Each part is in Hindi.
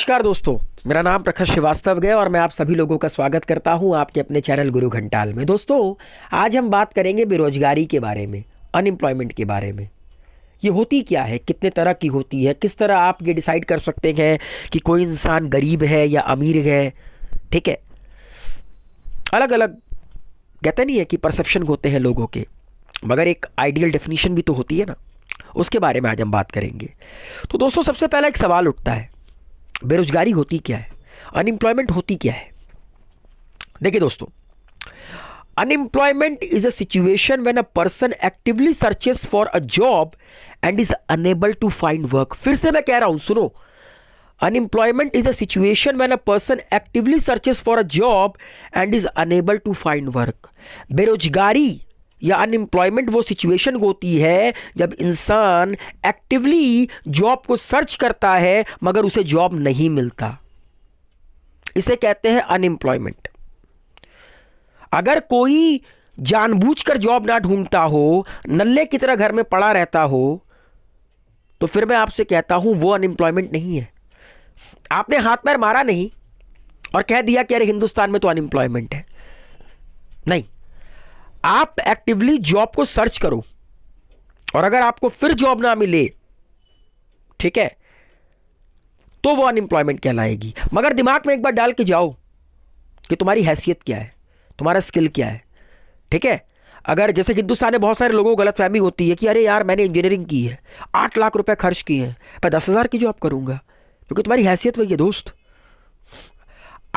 नमस्कार दोस्तों, मेरा नाम प्रखर श्रीवास्तव है और मैं आप सभी लोगों का स्वागत करता हूं आपके अपने चैनल गुरु घंटाल में। दोस्तों, आज हम बात करेंगे बेरोजगारी के बारे में, अनएम्प्लॉयमेंट के बारे में। ये होती क्या है, कितने तरह की होती है, किस तरह आप ये डिसाइड कर सकते हैं कि कोई इंसान गरीब है या अमीर है। ठीक है, अलग अलग कहते नहीं है कि परसेप्शन होते हैं लोगों के, मगर एक आइडियल डेफिनेशन भी तो होती है ना। उसके बारे में आज हम बात करेंगे। तो दोस्तों, सबसे पहला एक सवाल उठता है, बेरोजगारी होती क्या है, अनएम्प्लॉयमेंट होती क्या है। देखिए दोस्तों, unemployment is a situation when a person actively searches for a job and is unable to find work. फिर से मैं कह रहा हूं, सुनो। Unemployment is a situation when a person actively searches for a job and is unable to find work. बेरोजगारी या अनएम्प्लॉयमेंट वो सिचुएशन होती है जब इंसान एक्टिवली जॉब को सर्च करता है मगर उसे जॉब नहीं मिलता। इसे कहते हैं अनएम्प्लॉयमेंट। अगर कोई जानबूझकर जॉब ना ढूंढता हो, नल्ले की तरह घर में पड़ा रहता हो, तो फिर मैं आपसे कहता हूं वो अनएम्प्लॉयमेंट नहीं है। आपने हाथ पैर मारा नहीं और कह दिया कि अरे हिंदुस्तान में तो अनएम्प्लॉयमेंट है। नहीं, आप एक्टिवली जॉब को सर्च करो और अगर आपको फिर जॉब ना मिले, ठीक है, तो वो अनएम्प्लॉयमेंट कहलाएगी। मगर दिमाग में एक बार डाल के जाओ कि तुम्हारी हैसियत क्या है, तुम्हारा स्किल क्या है। ठीक है, अगर जैसे हिंदुस्तान में बहुत सारे लोगों को गलतफहमी होती है कि अरे यार मैंने इंजीनियरिंग की है, 8 लाख रुपए खर्च किए हैं, मैं 10,000 की जॉब करूंगा, क्योंकि तुम्हारी हैसियत वही है दोस्त।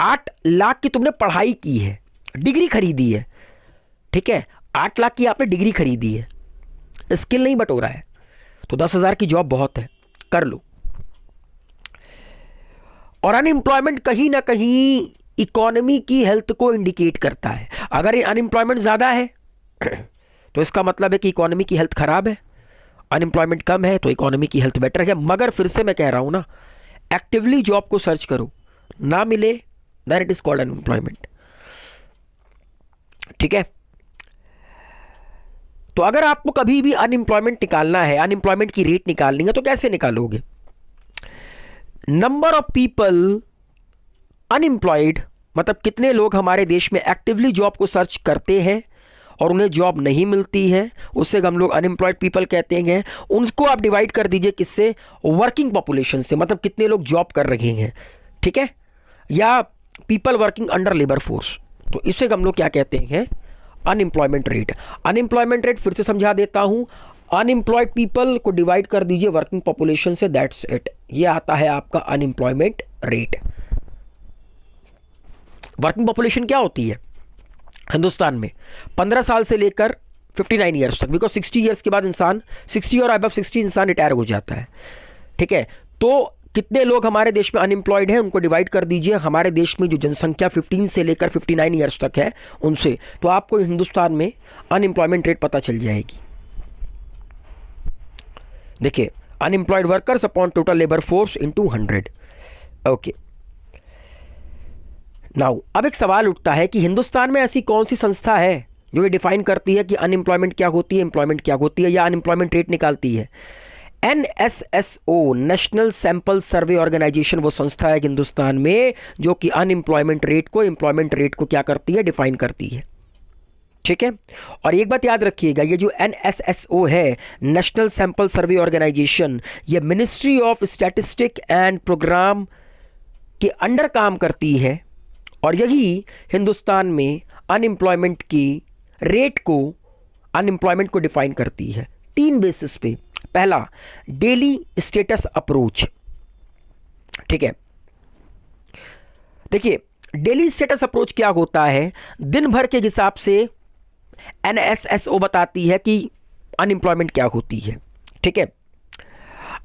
8 लाख की तुमने पढ़ाई की है, डिग्री खरीदी है। ठीक है, 8 लाख की आपने डिग्री खरीदी है, स्किल नहीं बटोरा है, तो 10,000 की जॉब बहुत है, कर लो। और अनएम्प्लॉयमेंट कहीं ना कहीं इकोनॉमी की हेल्थ को इंडिकेट करता है। अगर अनएम्प्लॉयमेंट ज्यादा है तो इसका मतलब है कि इकोनॉमी की हेल्थ खराब है। अनएम्प्लॉयमेंट कम है तो इकोनॉमी की हेल्थ बेटर है। मगर फिर से मैं कह रहा हूं ना, एक्टिवली जॉब को सर्च करो, ना मिले then it is called unemployment. ठीक है, तो अगर आपको कभी भी अनएम्प्लॉयमेंट निकालना है, अनएम्प्लॉयमेंट की रेट निकालनी है, तो कैसे निकालोगे? नंबर ऑफ पीपल अनएम्प्लॉयड, मतलब कितने लोग हमारे देश में एक्टिवली जॉब को सर्च करते हैं और उन्हें जॉब नहीं मिलती है, उससे हम लोग अनएम्प्लॉयड पीपल कहते हैं। उनको आप डिवाइड कर दीजिए किससे? वर्किंग पॉपुलेशन से, मतलब कितने लोग जॉब कर रहे हैं। ठीक है, या people working under labour force, तो इससे हम लोग क्या कहते हैं? Unemployment rate. अनएम्प्लॉयमेंट रेट फिर से समझा देता हूं, अनएम्प्लॉयड पीपल को डिवाइड कर दीजिए वर्किंग पॉपुलेशन से, दैट्स इट। ये आता है आपका अनएम्प्लॉयमेंट रेट। वर्किंग पॉपुलेशन क्या होती है हिंदुस्तान में? 15 साल से लेकर 59 ईयर्स तक, बिकॉज 60 ईयर्स के बाद इंसान, 60 और अबव 60 इंसान रिटायर हो जाता है। ठीक है, तो कितने लोग हमारे देश में अनएम्प्लॉयड हैं उनको डिवाइड कर दीजिए हमारे देश में जो जनसंख्या 15 से लेकर 59 ईयर्स तक है उनसे, तो आपको हिंदुस्तान में अनएम्प्लॉयमेंट रेट पता चल जाएगी। देखिए, unemployed workers upon total labour force into 100। Okay, now अब एक सवाल उठता है कि हिंदुस्तान में ऐसी कौन सी संस्था है जो ये डिफाइन करती है कि अनएम्प्लॉयमेंट क्या होती है, एम्प्लॉयमेंट क्या होती है, या अनएम्प्लॉयमेंट रेट निकालती है? NSSO, national sample survey organisation, वो संस्था है हिंदुस्तान में जो कि अनएम्प्लॉयमेंट रेट को, एम्प्लॉयमेंट रेट को क्या करती है? डिफाइन करती है। ठीक है, और एक बात याद रखिएगा, ये जो NSSO है, नेशनल सैंपल सर्वे ऑर्गेनाइजेशन, ये ministry of statistic and programme के अंडर काम करती है और यही हिंदुस्तान में अनएम्प्लॉयमेंट की रेट को, अनएम्प्लॉयमेंट को डिफाइन करती है 3 बेसिस पे। पहला, डेली स्टेटस अप्रोच। ठीक है, देखिए डेली स्टेटस अप्रोच क्या होता है? दिन भर के हिसाब से NSSO बताती है कि अनएम्प्लॉयमेंट क्या होती है। ठीक है,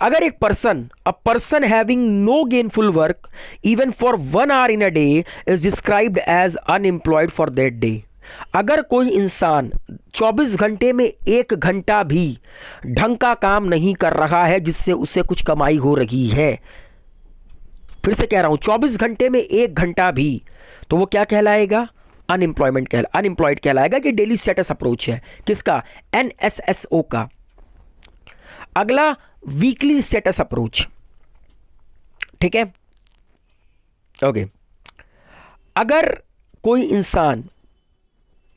अगर एक person, a person having no gainful work even for 1 hour in a day is described as unemployed for that day. अगर कोई इंसान 24 घंटे में 1 घंटा भी ढंग का काम नहीं कर रहा है जिससे उसे कुछ कमाई हो रही है, फिर से कह रहा हूं, 24 घंटे में 1 घंटा भी, तो वो क्या कहलाएगा? अनएम्प्लॉयड कहलाएगा। कि डेली स्टेटस अप्रोच है किसका? NSSO का। अगला, वीकली स्टेटस अप्रोच। ठीक है, ओके, अगर कोई इंसान,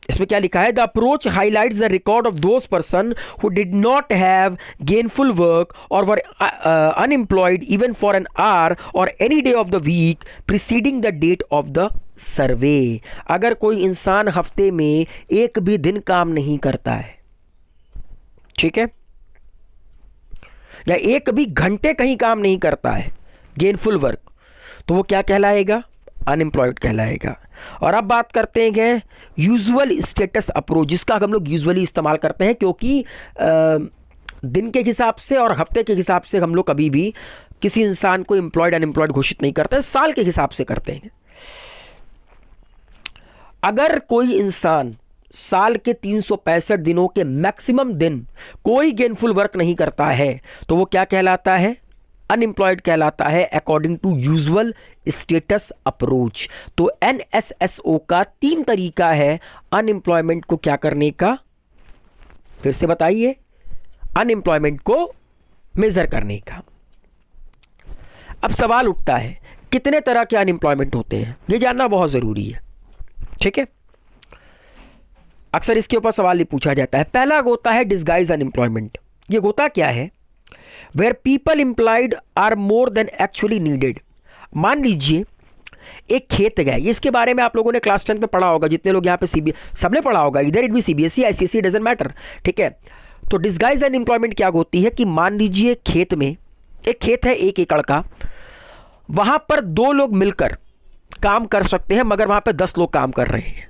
इसमें क्या लिखा है, the approach highlights the record of those person who did not have gainful work और were unemployed even for an hour or any day of the week preceding the date of the survey. अगर कोई इंसान हफ्ते में एक भी दिन काम नहीं करता है, ठीक है, या एक भी घंटे कहीं काम नहीं करता है गेनफुल वर्क, तो वो क्या कहलाएगा, अनएम्प्लॉयड कहलाएगा। और अब बात करते हैं यूजुअल स्टेटस अप्रोच, जिसका हम लोग यूजुअली इस्तेमाल करते हैं, क्योंकि दिन के हिसाब से और हफ्ते के हिसाब से हम लोग कभी भी किसी इंसान को एम्प्लॉयड अनएम्प्लॉयड घोषित नहीं करते, साल के हिसाब से करते हैं। अगर कोई इंसान साल के 365 दिनों के मैक्सिमम दिन कोई गेनफुल वर्क नहीं करता है, तो वो क्या कहलाता है, अनएम्प्लॉयड कहलाता है, according to usual status approach. तो एनएसएसओ का 3 तरीका है अनएम्प्लॉयमेंट को क्या करने का, फिर से बताइए, अनएम्प्लॉयमेंट को मेजर करने का। अब सवाल उठता है कितने तरह के अनएम्प्लॉयमेंट होते हैं, ये जानना बहुत जरूरी है, ठीक है। अक्सर इसके ऊपर सवाल ही पूछा जाता है। पहला होता है डिस्गाइज अनएम्प्लॉयमेंट। ये होता क्या है, where people employed are more than actually needed. मान लीजिए एक खेत गए, इसके बारे में आप लोगों ने क्लास 10 में पढ़ा होगा, जितने लोग यहाँ पे सबने पढ़ा होगा, इधर इट भी सीबीएसई आईसीएसई डजंट मैटर, ठीक है। तो डिस्गाइज अनएम्प्लॉयमेंट क्या होती है कि मान लीजिए खेत में, एक खेत है 1 एकड़ का, वहां पर 2 लोग मिलकर काम कर सकते हैं, मगर वहां पर 10 लोग काम कर रहे हैं,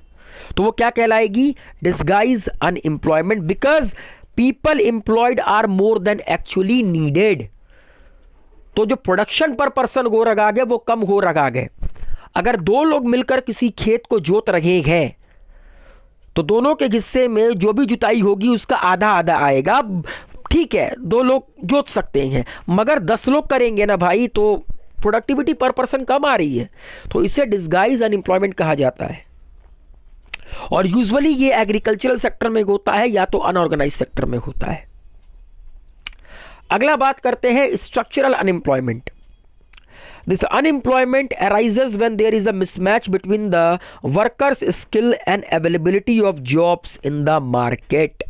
तो वो क्या कहलाएगी, disguise unemployment, because people employed are more than actually needed. तो जो प्रोडक्शन पर पर्सन हो रहा है वो कम हो रहा है। अगर 2 लोग मिलकर किसी खेत को जोत रहे हैं, तो दोनों के हिस्से में जो भी जुताई होगी उसका आधा आधा आएगा, ठीक है, 2 लोग जोत सकते हैं, मगर 10 लोग करेंगे ना भाई, तो प्रोडक्टिविटी पर पर्सन कम आ रही है, तो इसे डिस्गाइज अनएम्प्लॉयमेंट कहा जाता है। और यूजुअली ये एग्रीकल्चरल सेक्टर में होता है या तो अनऑर्गेनाइज सेक्टर में होता है। अगला बात करते हैं structural unemployment. This unemployment arises when there is a mismatch between the workers skill and availability of jobs in the market,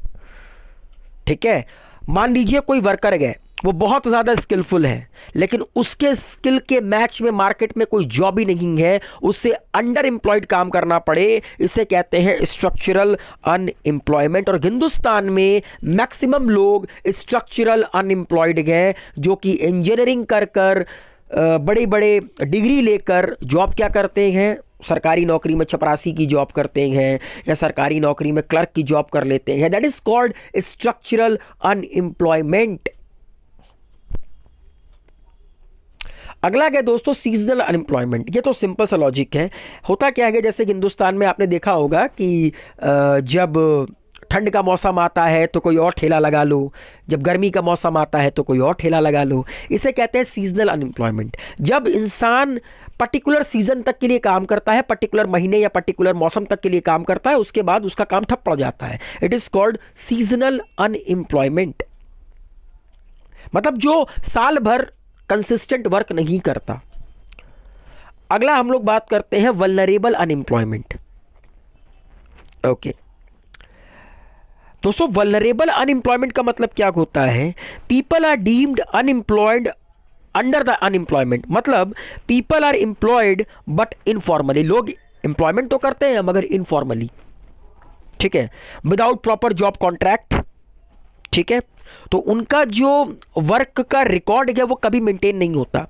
ठीक है। मान लीजिए कोई वर्कर गए, वो बहुत ज़्यादा स्किलफुल है, लेकिन उसके स्किल के मैच में मार्केट में कोई जॉब ही नहीं है, उससे अंडर एम्प्लॉयड काम करना पड़े, इसे कहते हैं स्ट्रक्चरल अनएम्प्लॉयमेंट। और हिंदुस्तान में मैक्सिमम लोग स्ट्रक्चरल अनएम्प्लॉयड हैं, जो कि इंजीनियरिंग कर बड़े बड़े डिग्री लेकर जॉब क्या करते हैं, सरकारी नौकरी में चपरासी की जॉब करते हैं, या सरकारी नौकरी में क्लर्क की जॉब कर लेते हैं। That is called structural unemployment. अगला क्या दोस्तों, सीजनल अनएम्प्लॉयमेंट। ये तो सिंपल सा लॉजिक है। होता क्या है, जैसे कि हिंदुस्तान में आपने देखा होगा कि जब ठंड का मौसम आता है तो कोई और ठेला लगा लो, जब गर्मी का मौसम आता है तो कोई और ठेला लगा लो, इसे कहते हैं सीजनल अनएम्प्लॉयमेंट। जब इंसान पर्टिकुलर सीजन तक के लिए काम करता है, पर्टिकुलर महीने या पर्टिकुलर मौसम तक के लिए काम करता है, उसके बाद उसका काम ठप पड़ जाता है, it is called seasonal unemployment. मतलब जो साल भर कंसिस्टेंट वर्क नहीं करता। अगला हम लोग बात करते हैं वल्नरेबल अनएम्प्लॉयमेंट। ओके दोस्तों, वल्नरेबल अनएम्प्लॉयमेंट का मतलब क्या होता है, people are deemed unemployed under the unemployment. मतलब people are employed but informally, लोग एम्प्लॉयमेंट तो करते हैं मगर इनफॉर्मली, ठीक है, विदाउट प्रॉपर जॉब कॉन्ट्रैक्ट, ठीक है। तो उनका जो वर्क का रिकॉर्ड है वो कभी मेंटेन नहीं होता,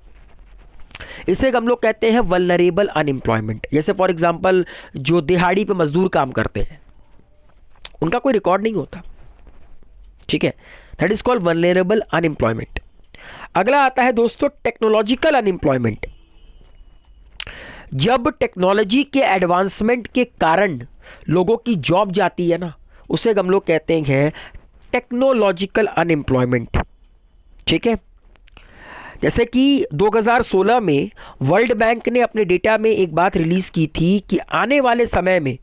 इसे हम लोग कहते हैं वल्नरेबल अनएम्प्लॉयमेंट। जैसे फॉर एग्जांपल जो दिहाड़ी पे मजदूर काम करते हैं, उनका कोई रिकॉर्ड नहीं होता, ठीक है, that is called vulnerable unemployment. अगला आता है दोस्तों टेक्नोलॉजिकल अनएम्प्लॉयमेंट। जब टेक्नोलॉजी के एडवांसमेंट के कारण लोगों की जॉब जाती है ना, उसे हम लोग कहते हैं टेक्नोलॉजिकल अनएम्प्लॉयमेंट, ठीक है। जैसे कि 2016 में वर्ल्ड बैंक ने अपने डेटा में एक बात रिलीज की थी कि आने वाले समय में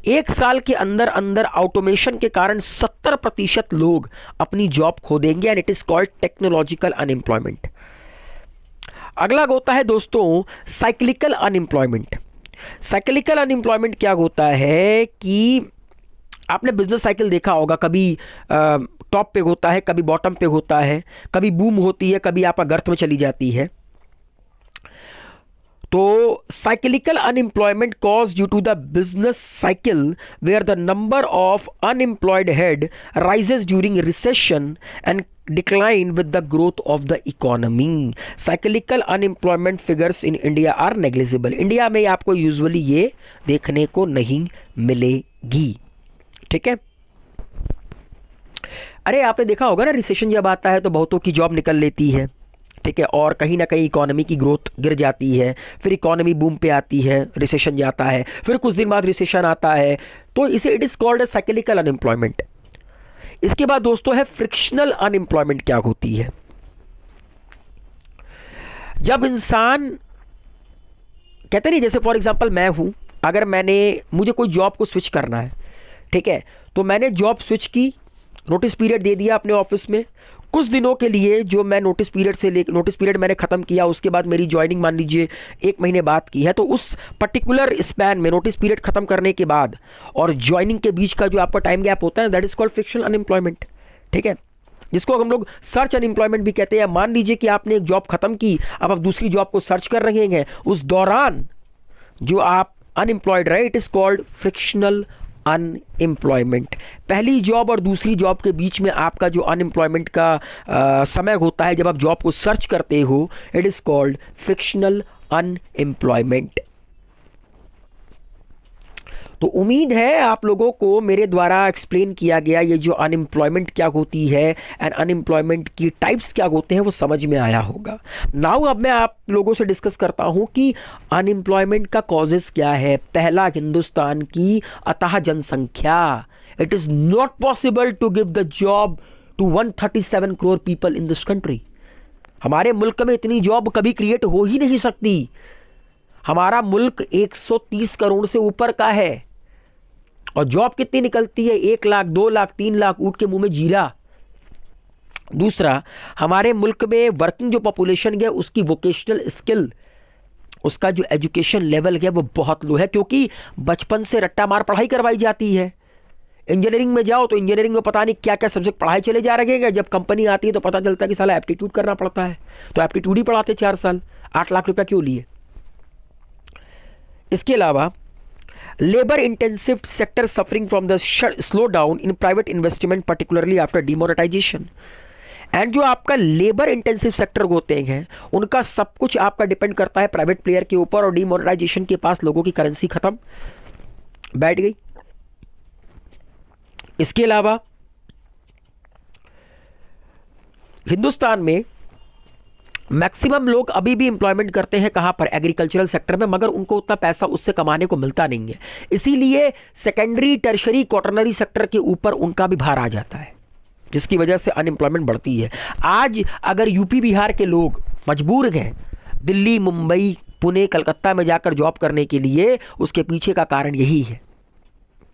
1 साल के अंदर अंदर ऑटोमेशन के कारण 70% लोग अपनी जॉब खो देंगे, and it is called technological unemployment. अगला होता है दोस्तों साइक्लिकल अनएम्प्लॉयमेंट। साइक्लिकल अनएम्प्लॉयमेंट क्या होता है कि आपने बिजनेस साइकिल देखा होगा, कभी टॉप पे होता है, कभी बॉटम पे होता है, कभी बूम होती है, कभी आपका गर्त में चली जाती है। तो cyclical unemployment cause due to the business cycle where the number of unemployed head rises during recession and decline with the growth of the economy. Cyclical unemployment figures in India are negligible. India में आपको यूजुअली ये देखने को नहीं मिलेगी, ठीक है। अरे आपने देखा होगा ना, रिसेशन जब आता है तो बहुतों की जॉब निकल लेती है, ठीक है, और कहीं ना कहीं इकोनॉमी की ग्रोथ गिर जाती है, फिर इकोनॉमी बूम पे आती है, रिसेशन जाता है, फिर कुछ दिन बाद रिसेशन आता है, तो इसे it is called a cyclical unemployment. इसके बाद दोस्तों है फ्रिक्शनल अनएम्प्लॉयमेंट। क्या होती है? जब इंसान कहते नहीं, जैसे फॉर एग्जांपल मैं हूं, अगर मुझे कोई जॉब को स्विच करना है, ठीक है, तो मैंने जॉब स्विच की, नोटिस पीरियड दे दिया अपने ऑफिस में, कुछ दिनों के लिए जो मैं नोटिस पीरियड मैंने ख़त्म किया, उसके बाद मेरी ज्वाइनिंग मान लीजिए 1 महीने बाद की है, तो उस पर्टिकुलर स्पैन में नोटिस पीरियड ख़त्म करने के बाद और ज्वाइनिंग के बीच का जो आपका टाइम गैप होता है, that is called frictional unemployment, ठीक है, जिसको हम लोग सर्च अनएम्प्लॉयमेंट भी कहते हैं। मान लीजिए कि आपने एक जॉब खत्म की, अब आप दूसरी जॉब को सर्च कर रहे हैं, उस दौरान जो आप अनएम्प्लॉयड रहे, it is called frictional unemployment. पहली जॉब और दूसरी जॉब के बीच में आपका जो अनएम्प्लॉयमेंट का समय होता है, जब आप जॉब को सर्च करते हो, it is called frictional unemployment. तो उम्मीद है आप लोगों को मेरे द्वारा एक्सप्लेन किया गया ये जो अनएम्प्लॉयमेंट क्या होती है एंड अनएम्प्लॉयमेंट की टाइप्स क्या होते हैं वो समझ में आया होगा। नाउ अब मैं आप लोगों से डिस्कस करता हूं कि अनएम्प्लॉयमेंट का कॉजेस क्या है। पहला, हिंदुस्तान की अथाह जनसंख्या। It is not possible to give the job to 137 crore people in this country. हमारे मुल्क में इतनी जॉब कभी क्रिएट हो ही नहीं सकती। हमारा मुल्क 130 करोड़ से ऊपर का है और जॉब कितनी निकलती है? 1 लाख, 2 लाख, 3 लाख, ऊँट के मुंह में जीरा। दूसरा, हमारे मुल्क में वर्किंग जो पॉपुलेशन है उसकी वोकेशनल स्किल, उसका जो एजुकेशन लेवल है वो बहुत लो है, क्योंकि बचपन से रट्टा मार पढ़ाई करवाई जाती है। इंजीनियरिंग में जाओ तो इंजीनियरिंग में पता नहीं क्या क्या सब्जेक्ट पढ़ाए चले जा रहे हैं, जब कंपनी आती है तो पता चलता है कि साला एप्टीट्यूड करना पड़ता है, तो एप्टीट्यूड ही पढ़ाते 4 साल, 8 लाख रुपया क्यों लिए। इसके अलावा labour intensive sector suffering from the slow down in private investment particularly after demonetisation. And जो आपका लेबर इंटेंसिव सेक्टर होते हैं उनका सब कुछ आपका डिपेंड करता है प्राइवेट प्लेयर के ऊपर, और डिमोनेटाइजेशन के पास लोगों की करेंसी खत्म, बैठ गई। इसके अलावा हिंदुस्तान में मैक्सिमम लोग अभी भी एम्प्लॉयमेंट करते हैं कहां पर? एग्रीकल्चरल सेक्टर में, मगर उनको उतना पैसा उससे कमाने को मिलता नहीं है, इसीलिए सेकेंडरी, टर्शरी, क्वार्टरनरी सेक्टर के ऊपर उनका भी भार आ जाता है, जिसकी वजह से अनएम्प्लॉयमेंट बढ़ती है। आज अगर यूपी बिहार के लोग मजबूर हैं दिल्ली, मुंबई, पुणे, कलकत्ता में जाकर जॉब करने के लिए, उसके पीछे का कारण यही है,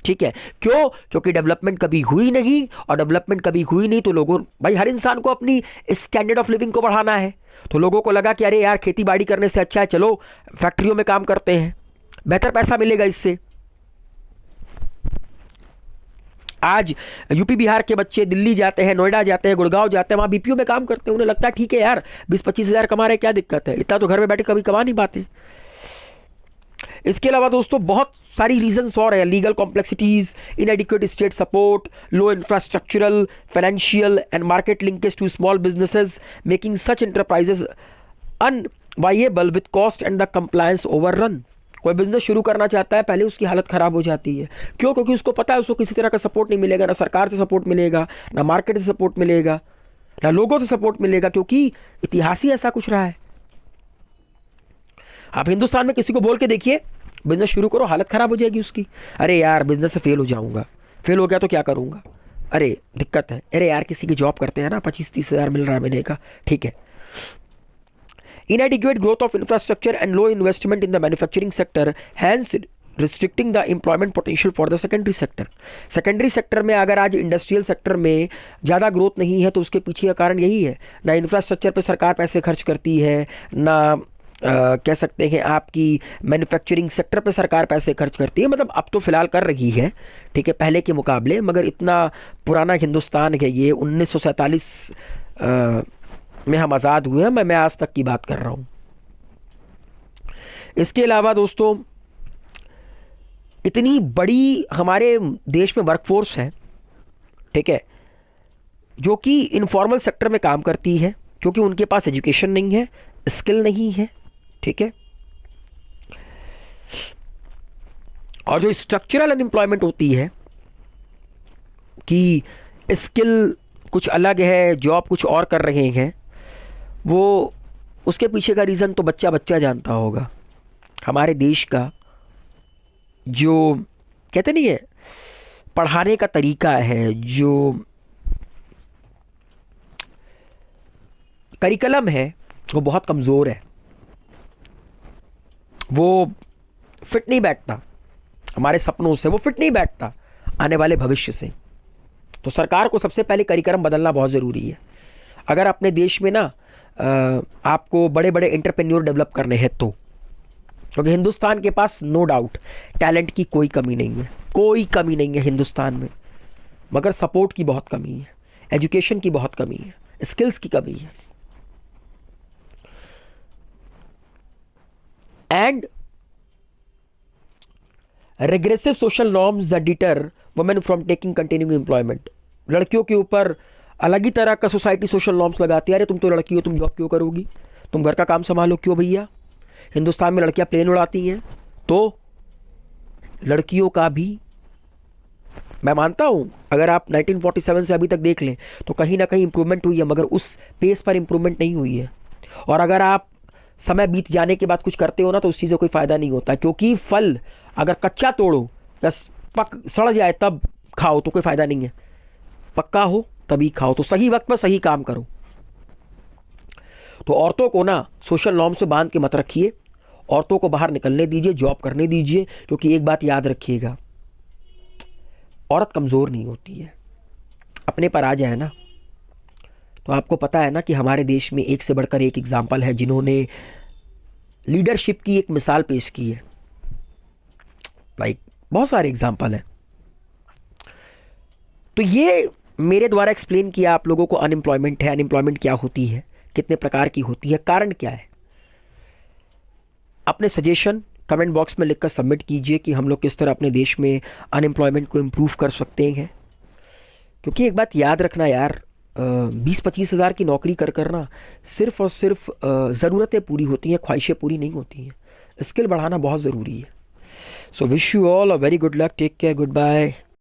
ठीक है। क्यों? क्योंकि डेवलपमेंट कभी हुई नहीं, और डेवलपमेंट कभी हुई नहीं तो लोगों, भाई हर इंसान को अपनी स्टैंडर्ड ऑफ लिविंग को बढ़ाना है, तो लोगों को लगा कि अरे यार खेती बाड़ी करने से अच्छा है चलो फैक्ट्रियों में काम करते हैं, बेहतर पैसा मिलेगा इससे। आज यूपी बिहार के बच्चे दिल्ली जाते हैं, नोएडा जाते हैं, गुड़गांव जाते हैं, वहां बीपीओ में काम करते हैं, उन्हें लगता है ठीक है यार 20-25 हज़ार कमा रहे, क्या दिक्कत है, इतना तो घर में बैठे कभी कमा नहीं पाते। इसके अलावा दोस्तों बहुत सारी रीजंस और है, legal complexities, inadequate state support, low infrastructural, financial and market linkage to small businesses making such enterprises unviable with cost and the compliance overrun. कोई बिजनेस शुरू करना चाहता है, पहले उसकी हालत खराब हो जाती है। क्यों? क्योंकि उसको पता है उसको किसी तरह का सपोर्ट नहीं मिलेगा, ना सरकार से सपोर्ट मिलेगा, ना मार्केट से सपोर्ट मिलेगा, ना लोगों से सपोर्ट मिलेगा, क्योंकि इतिहास ही ऐसा कुछ रहा है। आप हिंदुस्तान में किसी को बोल के देखिए बिजनेस शुरू करो, हालत खराब हो जाएगी उसकी। अरे यार बिजनेस से फेल हो जाऊंगा, फेल हो गया तो क्या करूंगा, अरे दिक्कत है, अरे यार किसी की जॉब करते हैं ना 25-30 हज़ार मिल रहा है महीने का, ठीक है। Inadequate growth of infrastructure and low investment in the manufacturing sector hence restricting the employment potential for the secondary sector. Secondary sector में अगर आज इंडस्ट्रियल सेक्टर में ज़्यादा ग्रोथ नहीं है तो उसके पीछे का कारण यही है, ना इंफ्रास्ट्रक्चर पे सरकार पैसे खर्च करती है, ना कह सकते हैं आपकी मैन्युफैक्चरिंग सेक्टर पे सरकार पैसे खर्च करती है। मतलब अब तो फिलहाल कर रही है, ठीक है, पहले के मुकाबले, मगर इतना पुराना हिंदुस्तान है ये, 1947 में हम आज़ाद हुए हैं, मैं आज तक की बात कर रहा हूँ। इसके अलावा दोस्तों इतनी बड़ी हमारे देश में वर्कफोर्स है, ठीक है, जो कि इनफॉर्मल सेक्टर में काम करती है, क्योंकि उनके पास एजुकेशन नहीं है, स्किल नहीं है, ठीक है। और जो स्ट्रक्चरल अनएम्प्लॉयमेंट होती है कि स्किल कुछ अलग है, जॉब कुछ और कर रहे हैं, वो उसके पीछे का रीज़न तो बच्चा बच्चा जानता होगा। हमारे देश का जो कहते नहीं है पढ़ाने का तरीका है, जो करिकुलम है, वो बहुत कमज़ोर है, वो फिट नहीं बैठता हमारे सपनों से, वो फिट नहीं बैठता आने वाले भविष्य से। तो सरकार को सबसे पहले करिकुलम बदलना बहुत ज़रूरी है। अगर अपने देश में ना आपको बड़े बड़े एंटरप्रेन्योर डेवलप करने हैं तो, क्योंकि हिंदुस्तान के पास नो डाउट टैलेंट की कोई कमी नहीं है, कोई कमी नहीं है हिंदुस्तान में, मगर सपोर्ट की बहुत कमी है, एजुकेशन की बहुत कमी है, स्किल्स की कमी है। And regressive social norms that deter women from taking continuing employment। लड़कियों के ऊपर अलग ही तरह का सोसाइटी सोशल नॉर्म्स लगाती है, अरे तुम तो लड़की हो, तुम जॉब क्यों करोगी, तुम घर का काम संभालो, क्यों भैया। हिंदुस्तान में लड़कियां प्लेन उड़ाती हैं, तो लड़कियों का भी मैं मानता हूं, अगर आप 1947 से अभी तक देख लें तो कहीं ना कहीं इंप्रूवमेंट हुई है, मगर उस पेस पर इंप्रूवमेंट नहीं हुई है। और अगर आप समय बीत जाने के बाद कुछ करते हो ना, तो उस चीज़ से कोई फ़ायदा नहीं होता, क्योंकि फल अगर कच्चा तोड़ो या सड़ जाए तब खाओ तो कोई फ़ायदा नहीं है, पक्का हो तभी खाओ। तो सही वक्त पर सही काम करो। तो औरतों को ना सोशल नॉर्म से बांध के मत रखिए, औरतों को बाहर निकलने दीजिए, जॉब करने दीजिए, क्योंकि एक बात याद रखिएगा, औरत कमज़ोर नहीं होती है। अपने पर आ जाए ना, तो आपको पता है ना कि हमारे देश में एक से बढ़कर एक एग्जाम्पल है जिन्होंने लीडरशिप की एक मिसाल पेश की है, लाइक बहुत सारे एग्जाम्पल हैं। तो ये मेरे द्वारा एक्सप्लेन किया आप लोगों को अनएम्प्लॉयमेंट है, अनएम्प्लॉयमेंट क्या होती है, कितने प्रकार की होती है, कारण क्या है। अपने सजेशन कमेंट बॉक्स में लिखकर सबमिट कीजिए कि हम लोग किस तरह अपने देश में अनएम्प्लॉयमेंट को इम्प्रूव कर सकते हैं। क्योंकि एक बात याद रखना यार, 20-25 हज़ार की नौकरी कर करना सिर्फ और सिर्फ ज़रूरतें पूरी होती हैं, ख्वाहिशें पूरी नहीं होती हैं। स्किल बढ़ाना बहुत ज़रूरी है। So wish you all a very good luck, take care, good bye.